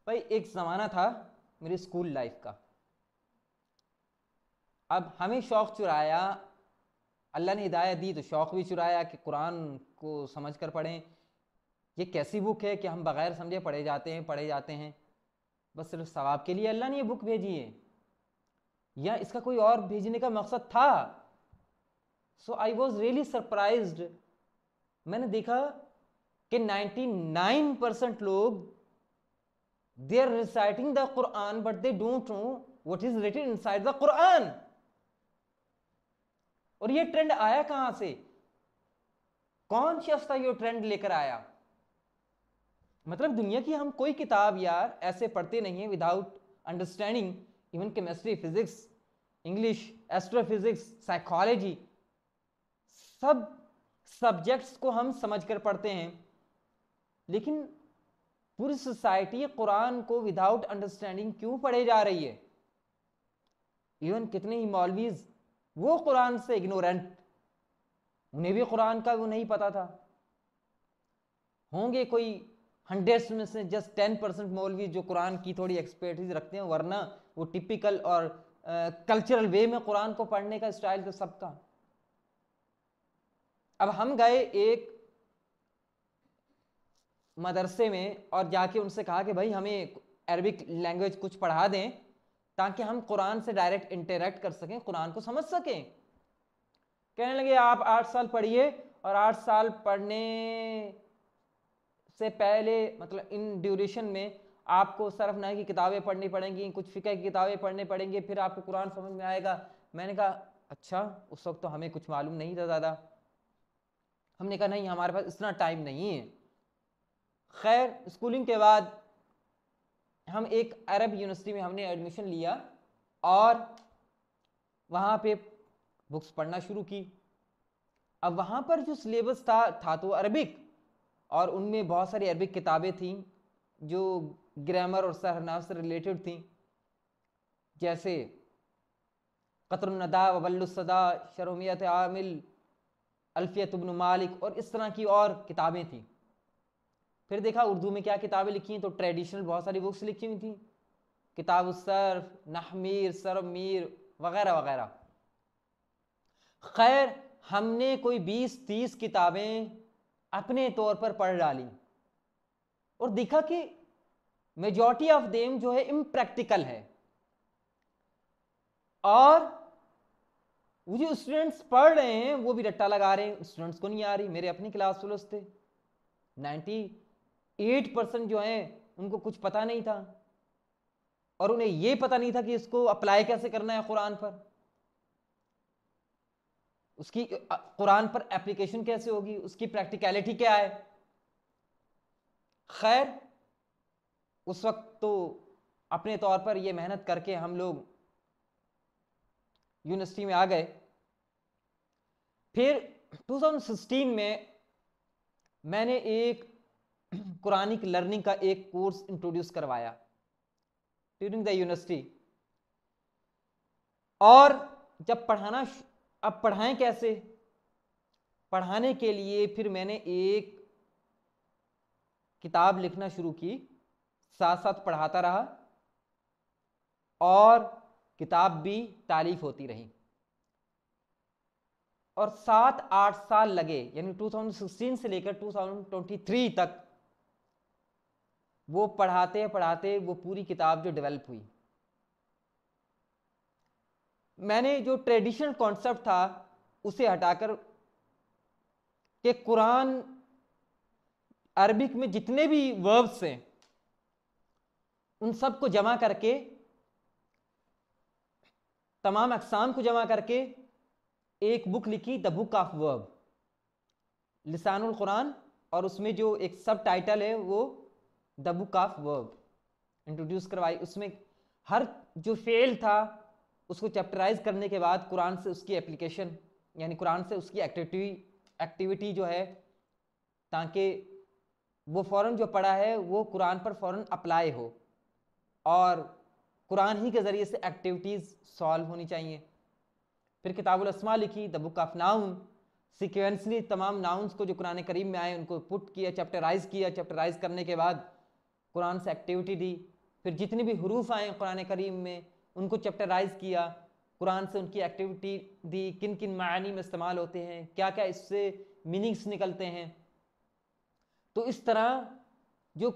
भाई एक ज़माना था मेरी स्कूल लाइफ का। अब हमें शौक़ चुराया, अल्लाह ने हिदायत दी तो शौक़ भी चुराया कि कुरान को समझ कर पढ़ें। ये कैसी बुक है कि हम बग़ैर समझे पढ़े जाते हैं। बस सिर्फ सवाब के लिए अल्लाह ने ये बुक भेजी है या इसका कोई और भेजने का मकसद था? So I was really surprised. मैंने देखा कि 99% लोग they are reciting the Quran but they don't know what is written inside the Quran. और ये ट्रेंड आया कहां से? कौन शख्स था ये ट्रेंड लेकर आया? मतलब दुनिया की हम कोई किताब यार ऐसे पढ़ते नहीं है without understanding. Even chemistry, physics, English, astrophysics, psychology, सब सब्जेक्ट्स को हम समझकर पढ़ते हैं। लेकिन पूरी सोसाइटी कुरान को विदाउट अंडरस्टैंडिंग क्यों पढ़े जा रही है? इवन कितने ही मौलवीज वो कुरान से इग्नोरेंट, उन्हें भी कुरान का वो नहीं पता था। होंगे कोई 100 में से जस्ट 10% मौलवी जो कुरान की थोड़ी एक्सपर्टीज रखते हैं, वरना वो टिपिकल और कल्चरल वे में कुरान को पढ़ने का स्टाइल तो सबका। अब हम गए एक मदरसे में और जाके उनसे कहा कि भाई हमें अरबिक लैंग्वेज कुछ पढ़ा दें ताकि हम कुरान से डायरेक्ट इंटरेक्ट कर सकें, कुरान को समझ सकें। कहने लगे आप 8 साल पढ़िए और 8 साल पढ़ने से पहले मतलब इन ड्यूरेशन में आपको सरफ नहव की किताबें पढ़नी पड़ेंगी, कुछ फ़िक़ह की किताबें पढ़नी पड़ेंगी, फिर आपको कुरान समझ में आएगा। मैंने कहा अच्छा, उस वक्त तो हमें कुछ मालूम नहीं था ज़्यादा। हमने कहा नहीं, हमारे पास इतना टाइम नहीं है। खैर स्कूलिंग के बाद हम एक अरब यूनिवर्सिटी में हमने एडमिशन लिया और वहाँ पे बुक्स पढ़ना शुरू की। अब वहाँ पर जो सिलेबस था तो अरबिक, और उनमें बहुत सारी अरबिक किताबें थीं जो ग्रामर और सरहनाव से रिलेटेड थीं, जैसे क़त्रुन्नदा, वबल्लुस्सदा, शरमियत आमिल, अल्फियत इब्न मालिक और इस तरह की और किताबें थीं। फिर देखा उर्दू में क्या किताबें लिखी हैं, तो ट्रेडिशनल बहुत सारी बुक्स लिखी हुई थी, किताब सर्फ, नहमीर, सरब मीर वगैरह वगैरह। खैर हमने कोई 20-30 किताबें अपने तौर पर पढ़ डाली और देखा कि मेजॉरिटी ऑफ देम जो है इम्प्रैक्टिकल है, और वो जो स्टूडेंट्स पढ़ रहे हैं वो भी रट्टा लगा रहे हैं, स्टूडेंट्स को नहीं आ रही। मेरे अपनी क्लास फेलोज थे, 98% जो हैं उनको कुछ पता नहीं था और उन्हें ये पता नहीं था कि इसको अप्लाई कैसे करना है कुरान पर, उसकी कुरान पर एप्लीकेशन कैसे होगी, उसकी प्रैक्टिकलिटी क्या है। खैर उस वक्त तो अपने तौर पर ये मेहनत करके हम लोग यूनिवर्सिटी में आ गए। फिर 2016 में मैंने एक कुरानिक लर्निंग का एक कोर्स इंट्रोड्यूस करवाया ड्यूरिंग द यूनिवर्सिटी। और जब पढ़ाना, अब पढ़ाएं कैसे, पढ़ाने के लिए फिर मैंने एक किताब लिखना शुरू की, साथ साथ पढ़ाता रहा और किताब भी तारीफ होती रही। और 7-8 साल लगे, यानी 2016 से लेकर 2023 तक वो पढ़ाते पढ़ाते वो पूरी किताब जो डेवलप हुई। मैंने जो ट्रेडिशनल कॉन्सेप्ट था उसे हटाकर कि कुरान अरबिक में जितने भी वर्ब्स हैं उन सब को जमा करके, तमाम अक़साम को जमा करके एक बुक लिखी, the book of verb, Lisanul Quran, और उसमें जो एक सब टाइटल है वो the book of verb introduce करवाई। उसमें हर जो फेल था उसको चैप्टराइज करने के बाद कुरान से उसकी एप्लीकेशन, यानी कुरान से उसकी एक्टिविटी जो है, ताकि वो फ़ौरन जो पढ़ा है वो कुरान पर फ़ौरन अप्लाई हो और कुरान ही के ज़रिए से एक्टिविटीज़ सॉल्व होनी चाहिए। फिर किताबुल अस्मा लिखी, the book of noun, sequentially तमाम नाउन्स को जो कुरान करीम में आए उनको पुट किया, चैप्टराइज किया, चैप्टराइज करने के बाद कुरान से एक्टिविटी दी, फिर जितने भी हरूफ आए कुरान करीम में उनको चैप्टराइज किया, कुरान से उनकी एक्टिविटी दी, किन किन मानी में इस्तेमाल होते हैं, क्या क्या इससे मीनिंग्स निकलते हैं। तो इस तरह जो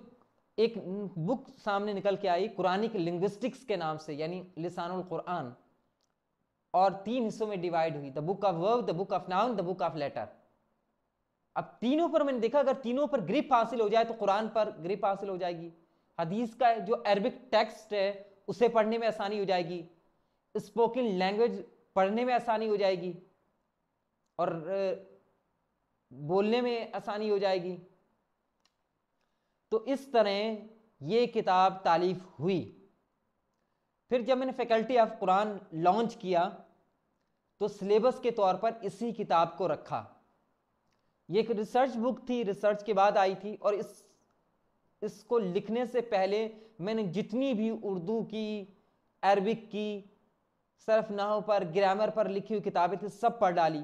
एक बुक सामने निकल के आई कुरानिक लिंग्विस्टिक्स के नाम से, यानी लिसानुल कुरान, और 3 हिस्सों में डिवाइड हुई, the book of verb, the book of noun, the book of letter. अब तीनों पर मैंने देखा अगर तीनों पर ग्रिप हासिल हो जाए तो कुरान पर ग्रिप हासिल हो जाएगी। हदीस का जो अरबिक टेक्स्ट है उसे पढ़ने में आसानी हो जाएगी, स्पोकन लैंग्वेज पढ़ने में आसानी हो जाएगी और बोलने में आसानी हो जाएगी। तो इस तरह ये किताब तालीफ हुई। फिर जब मैंने फैकल्टी ऑफ कुरान लॉन्च किया तो सिलेबस के तौर पर इसी किताब को रखा। ये एक रिसर्च बुक थी, रिसर्च के बाद आई थी, और इसको लिखने से पहले मैंने जितनी भी उर्दू की, अरबिक की, सर्फ नहव पर, ग्रामर पर लिखी हुई किताबें थी सब पढ़ डाली।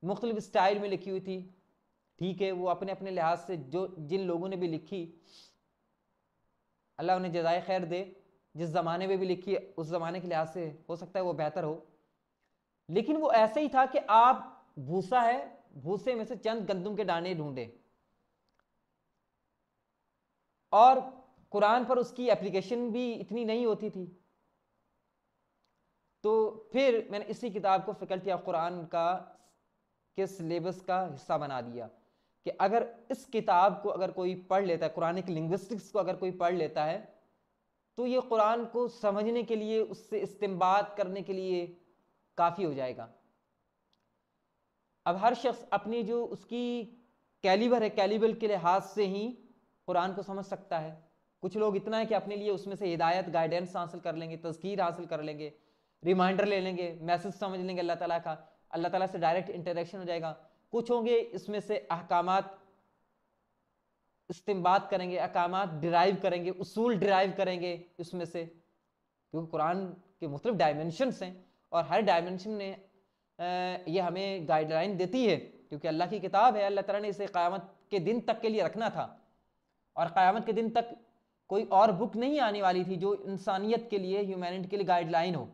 मुख्तलिफ स्टाइल में लिखी हुई थी, ठीक है, वो अपने अपने लिहाज से जो जिन लोगों ने भी लिखी अल्लाह उन्हें जज़ाए खैर दे, जिस ज़माने में भी लिखी उस ज़माने के लिहाज से हो सकता है वो बेहतर हो, लेकिन वो ऐसे ही था कि आप भूसा है, भूसे में से चंद गंदम के दाने ढूंढे, और कुरान पर उसकी एप्लीकेशन भी इतनी नहीं होती थी। तो फिर मैंने इसी किताब को फैकल्टी ऑफ कुरान का के सिलेबस का हिस्सा बना दिया कि अगर इस किताब को अगर कोई पढ़ लेता है, कुरानिक लिंग्विस्टिक्स को अगर कोई पढ़ लेता है, तो ये कुरान को समझने के लिए, उससे इस्तिंबात करने के लिए काफ़ी हो जाएगा। अब हर शख्स अपनी जो उसकी कैलिबर है, कैलिबर के लिहाज से ही कुरान को समझ सकता है। कुछ लोग इतना है कि अपने लिए उसमें से हिदायत, गाइडेंस हासिल कर लेंगे, तज़कीर हासिल कर लेंगे, रिमाइंडर ले लेंगे, मैसेज समझ लेंगे अल्लाह ताला का, अल्लाह ताला से डायरेक्ट इंटरेक्शन हो जाएगा। कुछ होंगे इसमें से अहकामात इस्तिंबात करेंगे, अहकामात डिराइव करेंगे, उसूल डिराइव करेंगे इसमें से, क्योंकि कुरान के मुख्तलिफ डायमेंशंस हैं और हर डायमेंशन ने ये हमें गाइडलाइन देती है, क्योंकि अल्लाह की किताब है। अल्लाह ताला ने इसे क़यामत के दिन तक के लिए रखना था, और क़यामत के दिन तक कोई और बुक नहीं आने वाली थी जो इंसानियत के लिए, ह्यूमैनिटी के लिए गाइडलाइन हो।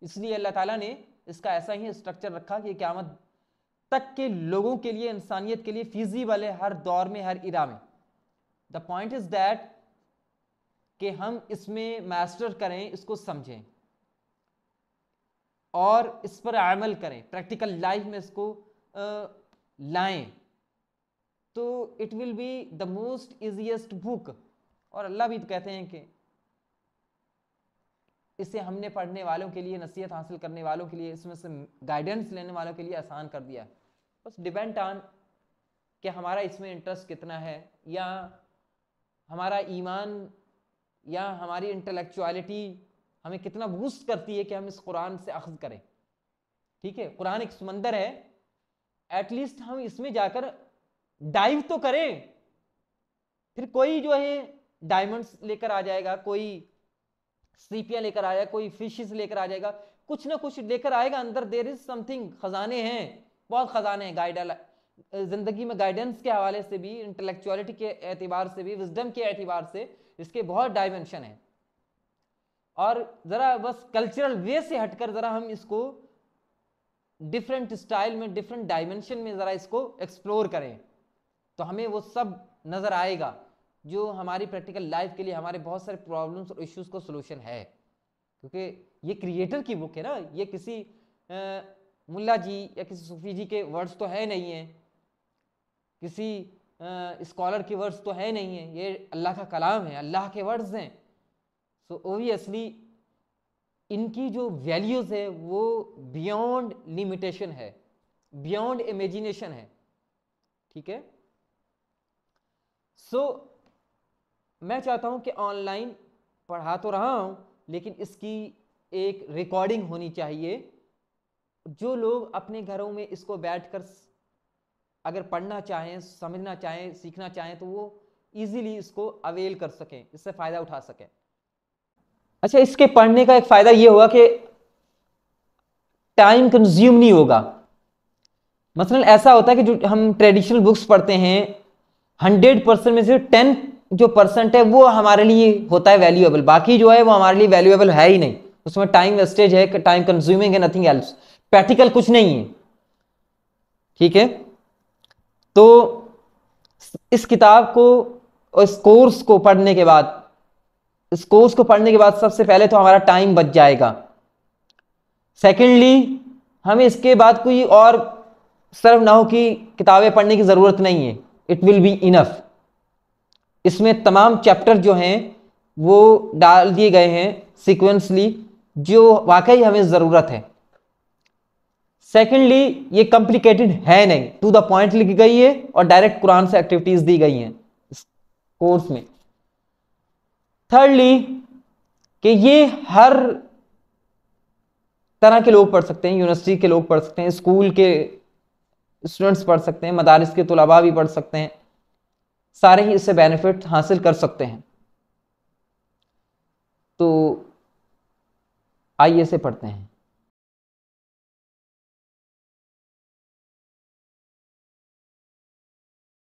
इसलिए अल्लाह ताला ने इसका ऐसा ही स्ट्रक्चर रखा कि क़यामत तक के लोगों के लिए, इंसानियत के लिए फीजिबल है, हर दौर में, हर इरा में। द पॉइंट इज दैट कि हम इसमें मास्टर करें, इसको समझें और इस पर अमल करें, प्रैक्टिकल लाइफ में इसको लाएं, तो it will be the most easiest book. और अल्लाह भी तो कहते हैं कि इसे हमने पढ़ने वालों के लिए, नसीहत हासिल करने वालों के लिए, इसमें से गाइडेंस लेने वालों के लिए आसान कर दिया। बस डिपेंड ऑन कि हमारा इसमें इंटरेस्ट कितना है, या हमारा ईमान या हमारी इंटेलेक्चुअलिटी हमें कितना बूस्ट करती है कि हम इस कुरान से अख्ज़ करें। ठीक है, कुरान एक समंदर है, एटलीस्ट हम इसमें जाकर डाइव तो करें। फिर कोई जो है डायमंड्स लेकर आ जाएगा, कोई सीपियां लेकर आएगा, कोई फिशेस लेकर आ जाएगा, कुछ ना कुछ लेकर आएगा अंदर। देयर इज समथिंग, खजाने हैं, बहुत खजाने हैं। जिंदगी में गाइडेंस के हवाले से भी, इंटेलेक्चुअलिटी के एतबार से भी, विजडम के एतबार से इसके बहुत डायमेंशन है। और जरा बस कल्चरल वे से हटकर जरा हम इसको डिफरेंट स्टाइल में, डिफरेंट डायमेंशन में जरा इसको एक्सप्लोर करें, तो हमें वो सब नजर आएगा जो हमारी प्रैक्टिकल लाइफ के लिए, हमारे बहुत सारे प्रॉब्लम्स और इश्यूज को सोल्यूशन है। क्योंकि ये क्रिएटर की बुक है ना, ये किसी मुल्ला जी या किसी सूफी जी के वर्ड्स तो है नहीं है, किसी स्कॉलर के वर्ड्स तो है नहीं है, ये अल्लाह का कलाम है, अल्लाह के वर्ड्स हैं। सो ओबियसली इनकी जो वैल्यूज है वो बियॉन्ड लिमिटेशन है, बियॉन्ड इमेजिनेशन है। ठीक है, सो मैं चाहता हूं कि ऑनलाइन पढ़ा तो रहा हूं, लेकिन इसकी एक रिकॉर्डिंग होनी चाहिए। जो लोग अपने घरों में इसको बैठकर अगर पढ़ना चाहें, समझना चाहें, सीखना चाहें, तो वो इजीली इसको अवेल कर सकें, इससे फ़ायदा उठा सकें। अच्छा, इसके पढ़ने का एक फ़ायदा ये होगा कि टाइम कंज्यूम नहीं होगा। मसलन ऐसा होता है कि जो हम ट्रेडिशनल बुक्स पढ़ते हैं, 100% में से जो परसेंट है वो हमारे लिए होता है वैल्यूएबल, बाकी जो है वो हमारे लिए वैल्यूएबल है ही नहीं, उसमें टाइम वेस्टेज है, टाइम कंज्यूमिंग है, नथिंग एल्स, प्रैक्टिकल कुछ नहीं है। ठीक है, तो इस किताब को और इस कोर्स को पढ़ने के बाद, सबसे पहले तो हमारा टाइम बच जाएगा। सेकेंडली, हमें इसके बाद कोई और सिर्फ ना हो कि किताबें पढ़ने की जरूरत नहीं है, इट विल बी इनफ। इसमें तमाम चैप्टर जो हैं वो डाल दिए गए हैं सीक्वेंसली, जो वाकई हमें जरूरत है। सेकेंडली, ये कॉम्प्लिकेटेड है नहीं, टू द पॉइंट लिखी गई है और डायरेक्ट कुरान से एक्टिविटीज दी गई हैं इस कोर्स में। थर्डली, कि ये हर तरह के लोग पढ़ सकते हैं, यूनिवर्सिटी के लोग पढ़ सकते हैं, स्कूल के स्टूडेंट्स पढ़ सकते हैं, मदारिस के तुलबा भी पढ़ सकते हैं, सारे ही इससे बेनिफिट हासिल कर सकते हैं। तो आइए इसे पढ़ते हैं।